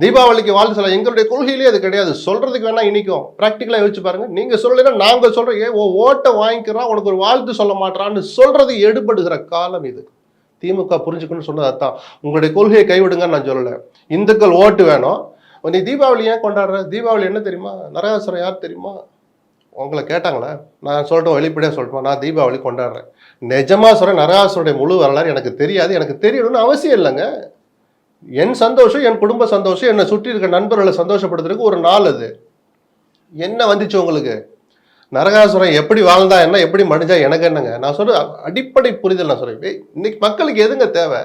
தீபாவளிக்கு வாழ்த்து சொல்ல எங்களுடைய கொள்கையிலே அது கிடையாது. சொல்றதுக்கு வேணா இனிக்கும். பிராக்டிக்கலா யோசிச்சு பாருங்க. நீங்க சொல்லலைன்னா நாங்க சொல்றோம். ஏன் ஓட்டை வாங்கிக்கிறான் உனக்கு ஒரு வாழ்த்து சொல்ல மாட்டான்னு சொல்றது எடுபடுகிற காலம் இது. திமுக புரிஞ்சுக்கணும்னு சொன்னது அதான். உங்களுடைய கொள்கையை கைவிடுங்கன்னு நான் சொல்லல. இந்துக்கள் ஓட்டு வேணும். நீ தீபாவளி ஏன் கொண்டாடுற? தீபாவளி என்ன தெரியுமா? நரகாசுரன் யார் தெரியுமா? உங்களை கேட்டாங்களா? நான் சொல்லட்டும், வெளிப்படையாக சொல்லட்டும், நான் தீபாவளி கொண்டாடுறேன். நிஜமா சொல்றேன், நரகாசுரனுடைய முழு வரலாறு எனக்கு தெரியாது. எனக்கு தெரியணும்னு அவசியம் இல்லைங்க. என் சந்தோஷம், என் குடும்ப சந்தோஷம், என்னை சுற்றி இருக்க நண்பர்களை சந்தோஷப்படுத்துறதுக்கு ஒரு நாள் அது. என்ன வந்துச்சு உங்களுக்கு? நரகாசுரன் எப்படி வாழ்ந்தா என்ன, எப்படி மடிஞ்சா எனக்கு என்னங்க? நான் சொல்ற அடிப்படை புரிதல் நான் சொல்றேன். இன்னைக்கு மக்களுக்கு எதுங்க தேவை?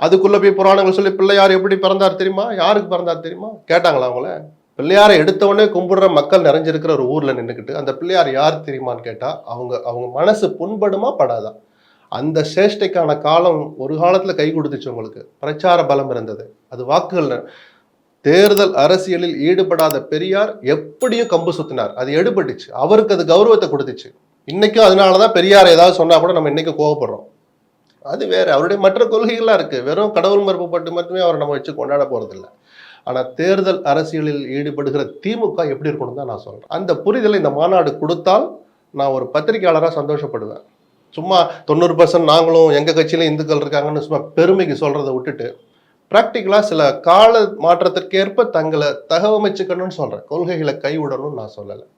அதுக்குள்ள போய் புராணங்கள் சொல்லி பிள்ளையார் எப்படி பிறந்தார் தெரியுமா? யாருக்கு பிறந்தார் தெரியுமா? கேட்டாங்களா அவங்கள? பிள்ளையாரை எடுத்தவொடனே கும்பிடுற மக்கள் நிறைஞ்சிருக்கிற ஒரு ஊர்ல நின்றுக்கிட்டு அந்த பிள்ளையார் யார் தெரியுமான்னு கேட்டா அவங்க மனசு புண்படுமா படாதா? அந்த சேஷ்டைக்கான காலம் ஒரு காலத்துல கை கொடுத்துச்சு. உங்களுக்கு பிரச்சார பலம் இருந்தது, அது வாக்குகள். தேர்தல் அரசியலில் ஈடுபடாத பெரியார் எப்படியும் கம்பு சுத்தினார், அது எடுபட்டுச்சு. அவருக்கு அது கௌரவத்தை கொடுத்துச்சு. இன்னைக்கும் அதனாலதான் பெரியார் ஏதாவது சொன்னா கூட நம்ம இன்னைக்கு கோவப்படுறோம். அது வேற, அவருடைய மற்ற கொள்கைகள்லாம் இருக்கு. வெறும் கடவுள் மறுப்பு பட்டு மட்டுமே அவரை நம்ம வச்சு கொண்டாட போறது இல்லை. ஆனா தேர்தல் அரசியலில் ஈடுபடுகிற திமுக எப்படி இருக்கணும் தான் நான் சொல்றேன். அந்த புரிதலை இந்த மாநாடு கொடுத்தால் நான் ஒரு பத்திரிகையாளராக சந்தோஷப்படுவேன். சும்மா 90% நாங்களும் எங்க கட்சியில இந்துக்கள் இருக்காங்கன்னு சும்மா பெருமைக்கு சொல்றதை விட்டுட்டு பிராக்டிக்கலா சில கால மாற்றத்திற்கேற்ப தங்களை தகவமைச்சுக்கணும்னு சொல்றேன். கொள்கைகளை கைவிடணும்னு நான் சொல்லலை.